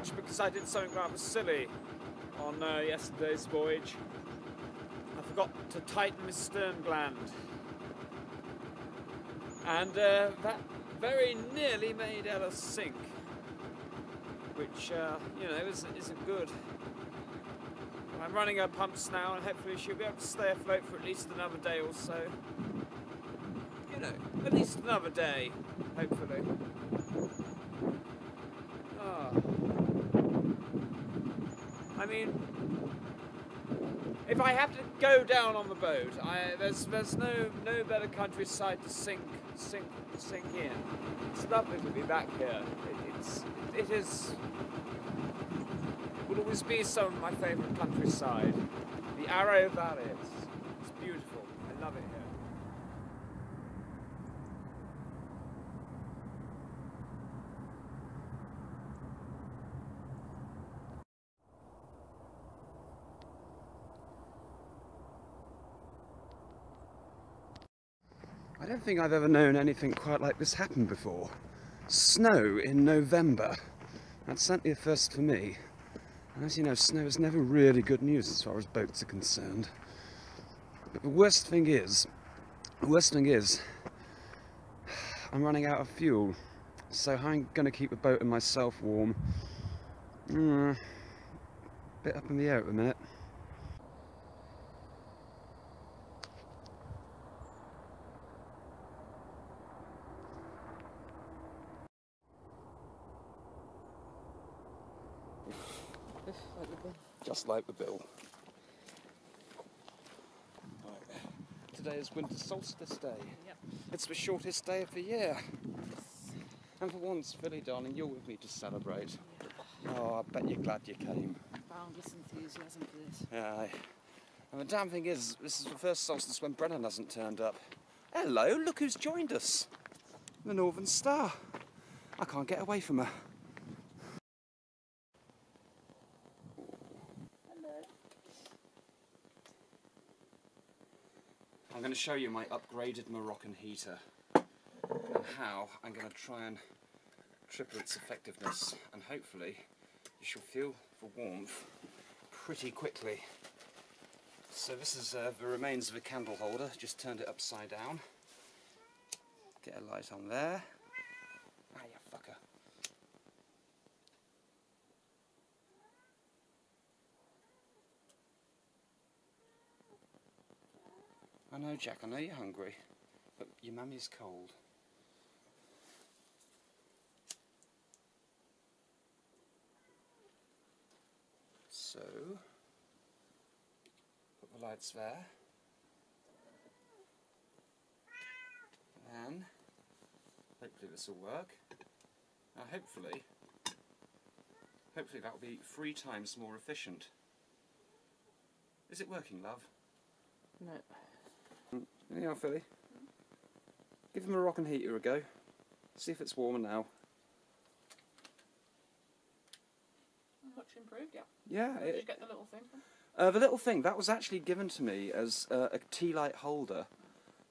launch because I did something rather silly on yesterday's voyage. I forgot to tighten my stern gland. And that very nearly made Ella sink, which, you know, isn't good. I'm running her pumps now, and hopefully she'll be able to stay afloat for at least another day or so. You know, at least another day, hopefully. I mean, if I have to go down on the boat, there's no better countryside to sink in. It's lovely to be back here. It will always be some of my favourite countryside. The Arrow Valley. It's beautiful. I love it here. I don't think I've ever known anything quite like this happen before. Snow in November. That's certainly a first for me. And as you know, snow is never really good news as far as boats are concerned. But the worst thing is, I'm running out of fuel. So I'm going to keep the boat and myself warm. Bit up in the air at the minute. Just like the bill. Right. Today is winter solstice day. Yep. It's the shortest day of the year. Yes. And for once, Philly darling, you're with me to celebrate. Yeah. Oh, I bet you're glad you came. Boundless enthusiasm for this. Yeah. And the damn thing is, this is the first solstice when Brennan hasn't turned up. Hello, look who's joined us. The Northern Star. I can't get away from her. I'm going to show you my upgraded Moroccan heater and how I'm going to try and triple its effectiveness, and hopefully you shall feel the warmth pretty quickly. So this is the remains of a candle holder, just turned it upside down. Get a light on there. Ah, you fucker. I know, Jack, I know you're hungry, but your mummy's cold. So, put the lights there. And hopefully this will work. Now hopefully that will be 3 times more efficient. Is it working, love? No. There you are, Philly. Give the Moroccan heater a go. See if it's warmer now. Much improved, yeah. Yeah. Where did you get the little thing from? The little thing, that was actually given to me as a tea light holder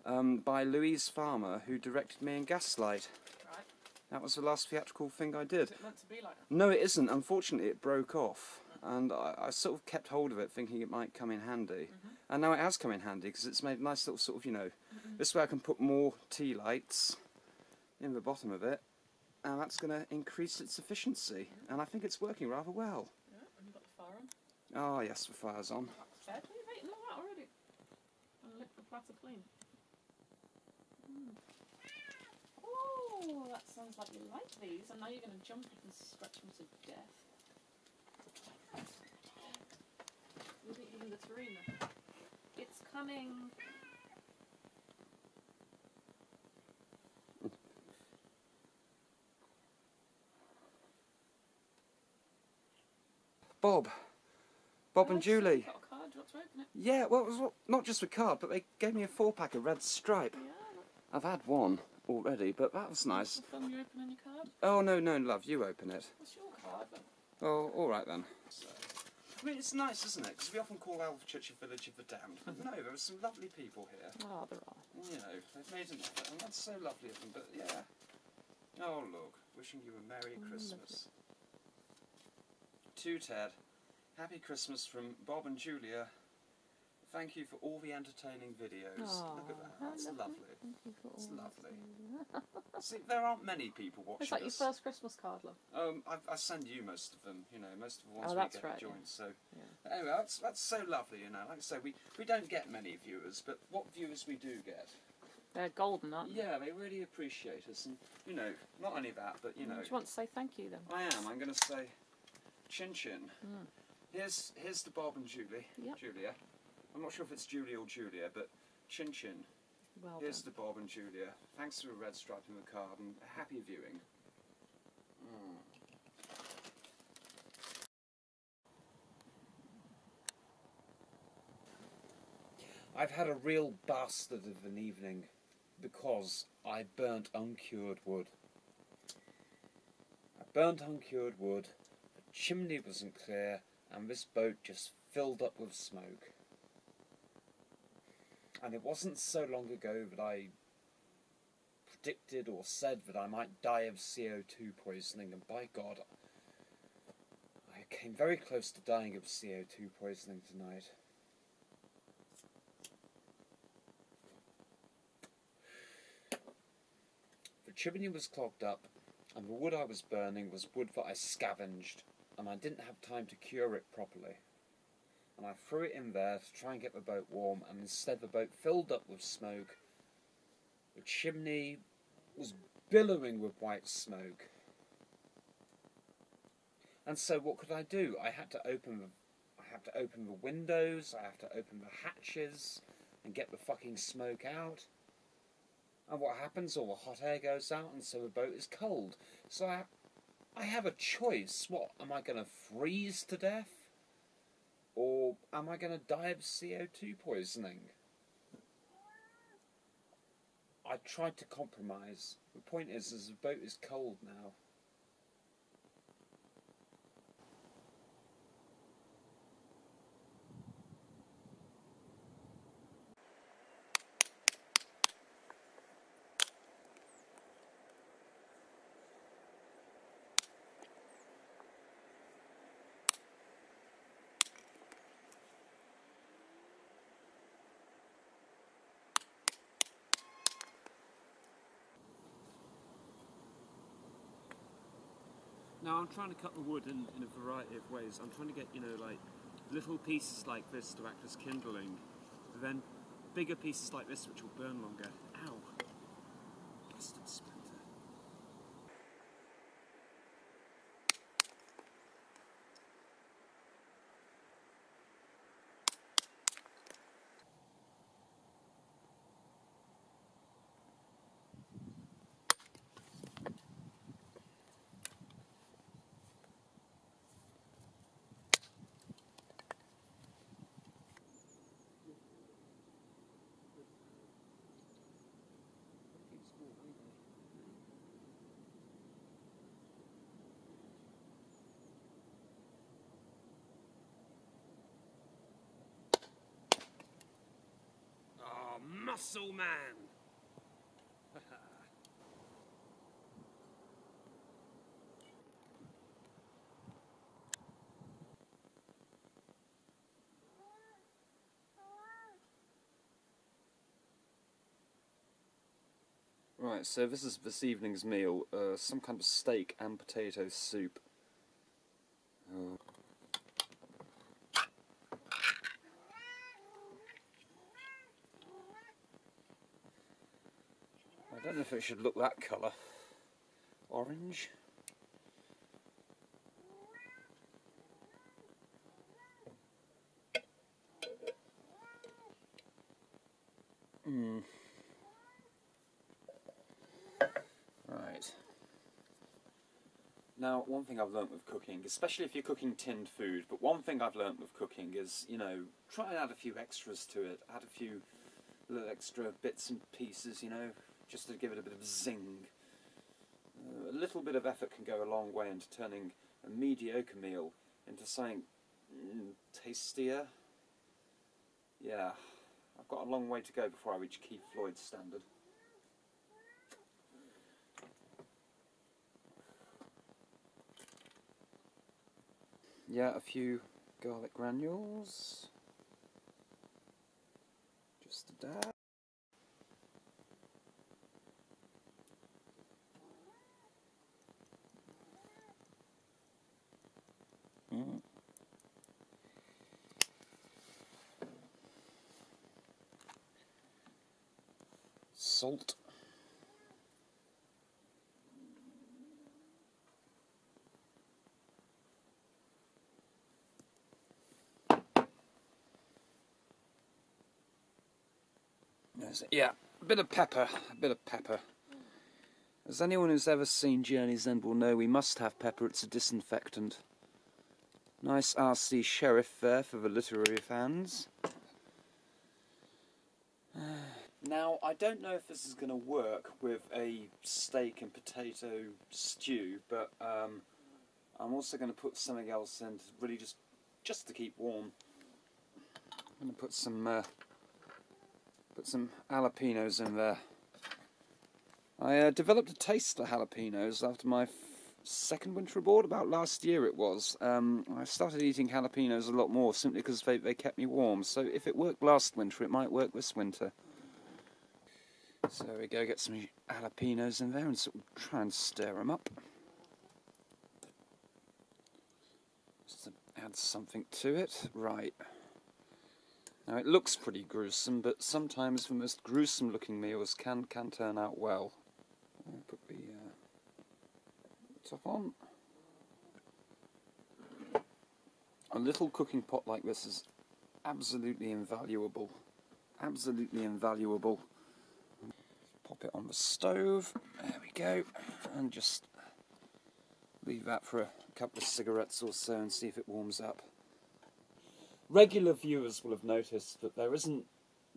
by Louise Farmer, who directed me in Gaslight. Right. That was the last theatrical thing I did. Is it meant to be like that? No, it isn't. Unfortunately, it broke off. And I sort of kept hold of it thinking it might come in handy. And now it has come in handy because it's made a nice little sort of, you know, this way I can put more tea lights in the bottom of it, and that's going to increase its efficiency. And I think it's working rather well. Yeah, and you've got the fire on. Oh yes, the fire's on. Fair play, you've eaten all that already. And licked the platter clean. Oh, that sounds like you like these, and now you're going to jump and scratch them to death. You'll be eating the tarina. It's coming. Bob and Julie. Got a card, do you want to open it? Yeah, well, it was not just a card, but they gave me a 4-pack of Red Stripe. Yeah. I've had one already, but that was nice. What's the thumb you opening your card? Oh, no, love, you open it. What's your card then? Oh, alright then. So, I mean, it's nice, isn't it? Because we often call our church a village of the damned. But no, there are some lovely people here. Oh, there are. You know, they've made an effort, and that's so lovely of them, but yeah. Oh, look, wishing you a Merry Christmas. to Ted. Happy Christmas from Bob and Julia. Thank you for all the entertaining videos. Aww, look at that. That's lovely. Thank you for It's all lovely. that. See, there aren't many people watching It's like your us. first Christmas card, love. I send you most of them, you know, most of the ones Oh, we that's get right, joints. So yeah. anyway, that's so lovely, you know. Like I say, we don't get many viewers, but what viewers we do get, They're golden, aren't they? yeah, they really appreciate us, and you know, not only that, but you know. Do you want to say thank you then? I am. I'm going to say, chin chin. Mm. Here's to Bob and Julie. Yep. Julia. I'm not sure if it's Julie or Julia, but chin chin. Well Here's done. to Bob and Julia. Thanks for a red stripe in the card, and happy viewing. I've had a real bastard of an evening because I burnt uncured wood. I burnt uncured wood, the chimney wasn't clear, and this boat just filled up with smoke. And it wasn't so long ago that I predicted or said that I might die of CO2 poisoning, and by God, I came very close to dying of CO2 poisoning tonight. The chimney was clogged up, and the wood I was burning was wood that I scavenged, and I didn't have time to cure it properly. And I threw it in there to try and get the boat warm, and instead the boat filled up with smoke. The chimney was billowing with white smoke. And so what could I do? I had to open the windows, I have to open the hatches and get the fucking smoke out. And what happens? All the hot air goes out, and so the boat is cold. So I have a choice. What, am I going to freeze to death? Or am I going to die of CO2 poisoning? I tried to compromise. The point is the boat is cold now. Now I'm trying to cut the wood in a variety of ways. I'm trying to get, you know, like little pieces like this to act as kindling, but then bigger pieces like this which will burn longer. Ow! Bastard splinter. Muscle man! Right, so this is this evening's meal, some kind of steak and potato soup. I don't know if it should look that colour. Orange? Right. Now, one thing I've learnt with cooking, especially if you're cooking tinned food, but one thing I've learnt with cooking is, you know, try and add a few extras to it. Add a few little extra bits and pieces, you know, just to give it a bit of zing. A little bit of effort can go a long way into turning a mediocre meal into something tastier. Yeah, I've got a long way to go before I reach Keith Floyd's standard. yeah, a few garlic granules. Just a dab. Salt. Yeah, a bit of pepper, As anyone who's ever seen Journey's End will know, we must have pepper, it's a disinfectant. Nice RC Sheriff there for the literary fans. Now, I don't know if this is going to work with a steak and potato stew, but I'm also going to put something else in, really just to keep warm. I'm going to put some jalapenos in there. I developed a taste for jalapenos after my second winter abroad, about last year it was. I started eating jalapenos a lot more simply because they kept me warm. So if it worked last winter, it might work this winter. So there we go, get some jalapenos in there and sort of try and stir them up. Just to add something to it. Right. Now it looks pretty gruesome, but sometimes the most gruesome looking meals can turn out well. I'll put the top on. A little cooking pot like this is absolutely invaluable. Absolutely invaluable. Pop it on the stove. There we go. And just leave that for a couple of cigarettes or so and see if it warms up. Regular viewers will have noticed that there isn't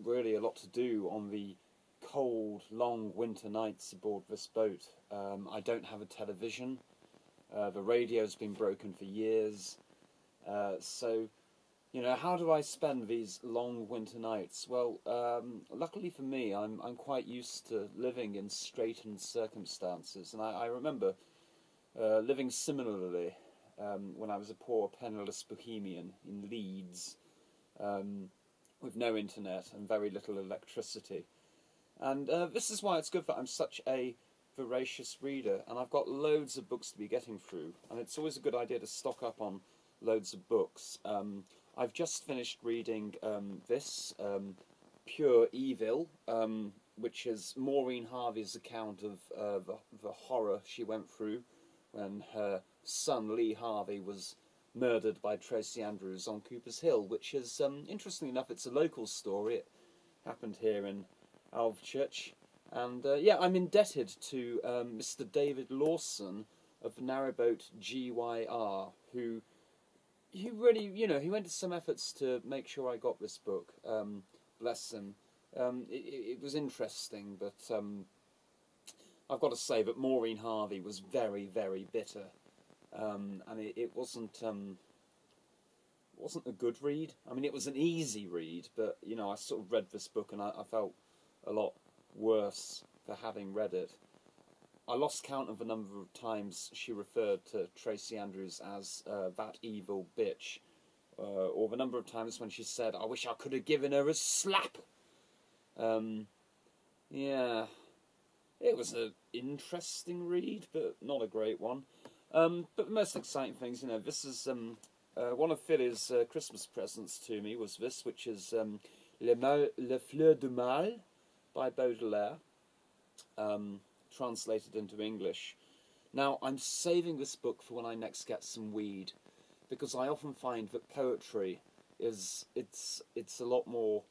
really a lot to do on the cold, long winter nights aboard this boat. I don't have a television. The radio's been broken for years. So, you know, how do I spend these long winter nights? Well, luckily for me, I'm quite used to living in straitened circumstances, and I remember living similarly when I was a poor, penniless bohemian in Leeds, with no internet and very little electricity. And this is why it's good that I'm such a voracious reader, and I've got loads of books to be getting through, and it's always a good idea to stock up on loads of books. I've just finished reading this, Pure Evil, which is Maureen Harvey's account of the horror she went through when her son Lee Harvey was murdered by Tracy Andrews on Cooper's Hill, which is, interestingly enough, it's a local story. It happened here in Alvechurch. And yeah, I'm indebted to Mr. David Lawson of Narrowboat GYR, who really, you know, he went to some efforts to make sure I got this book. Bless him. It was interesting, but I've got to say that Maureen Harvey was very, very bitter, and it wasn't a good read. I mean, it was an easy read, but you know, I sort of read this book and I felt a lot worse for having read it. I lost count of the number of times she referred to Tracy Andrews as that evil bitch, or the number of times when she said, "I wish I could have given her a slap." Yeah, it was an interesting read, but not a great one. But the most exciting things, you know, this is one of Philly's Christmas presents to me was this, which is Le Fleur du Mal by Baudelaire, translated into English. Now, I'm saving this book for when I next get some weed, because I often find that poetry it's a lot more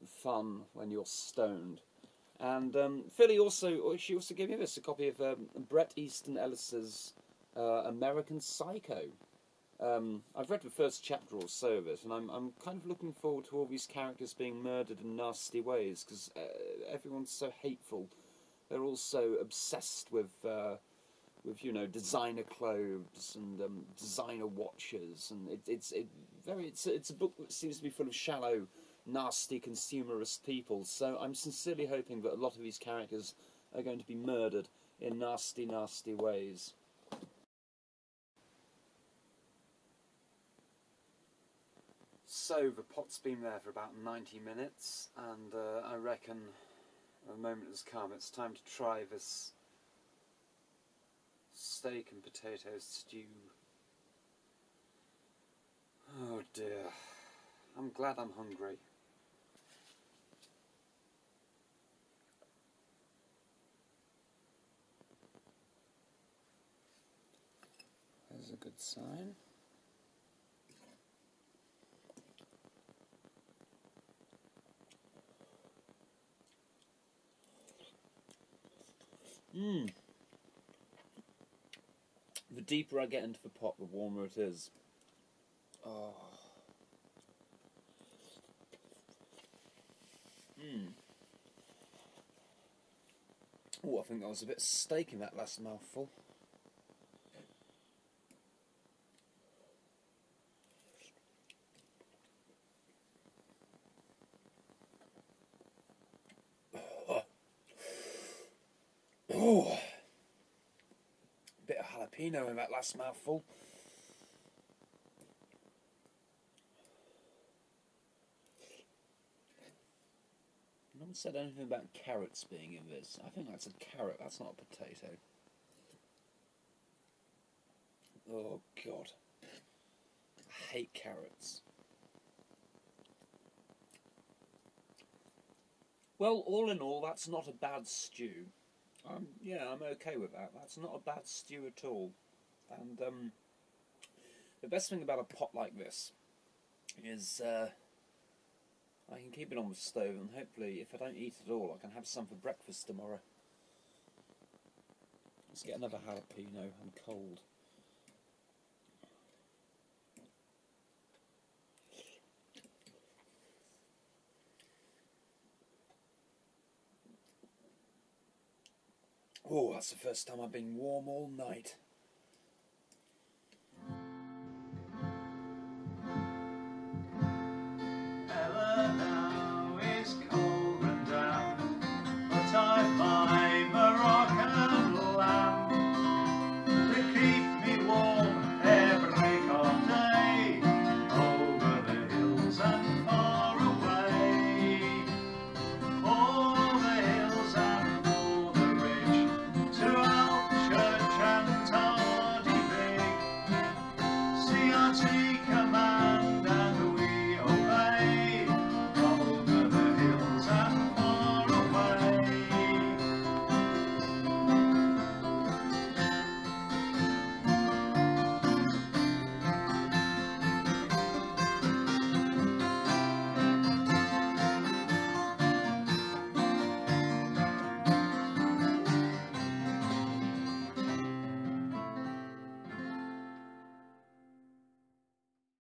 fun when you're stoned. And Philly she also gave me this, a copy of Bret Easton Ellis's American Psycho. I've read the first chapter or so of it, and I'm kind of looking forward to all these characters being murdered in nasty ways, because everyone's so hateful. They're all so obsessed with you know, designer clothes and designer watches, and it's a book that seems to be full of shallow, nasty, consumerist people. So I'm sincerely hoping that a lot of these characters are going to be murdered in nasty, nasty ways. So the pot's been there for about 90 minutes, and I reckon the moment has come. It's time to try this steak and potato stew. Oh dear. I'm glad I'm hungry. There's a good sign. The deeper I get into the pot, the warmer it is. Oh. Oh, I think there was a bit of steak in that last mouthful. Oh. Bit of jalapeno in that last mouthful. No one said anything about carrots being in this. I think that's a carrot, that's not a potato. Oh God. I hate carrots. Well, all in all, that's not a bad stew. Yeah, I'm okay with that. That's not a bad stew at all. And the best thing about a pot like this is I can keep it on the stove, and hopefully, if I don't eat it all, I can have some for breakfast tomorrow. Let's get another jalapeno. I'm cold. Oh, that's the first time I've been warm all night.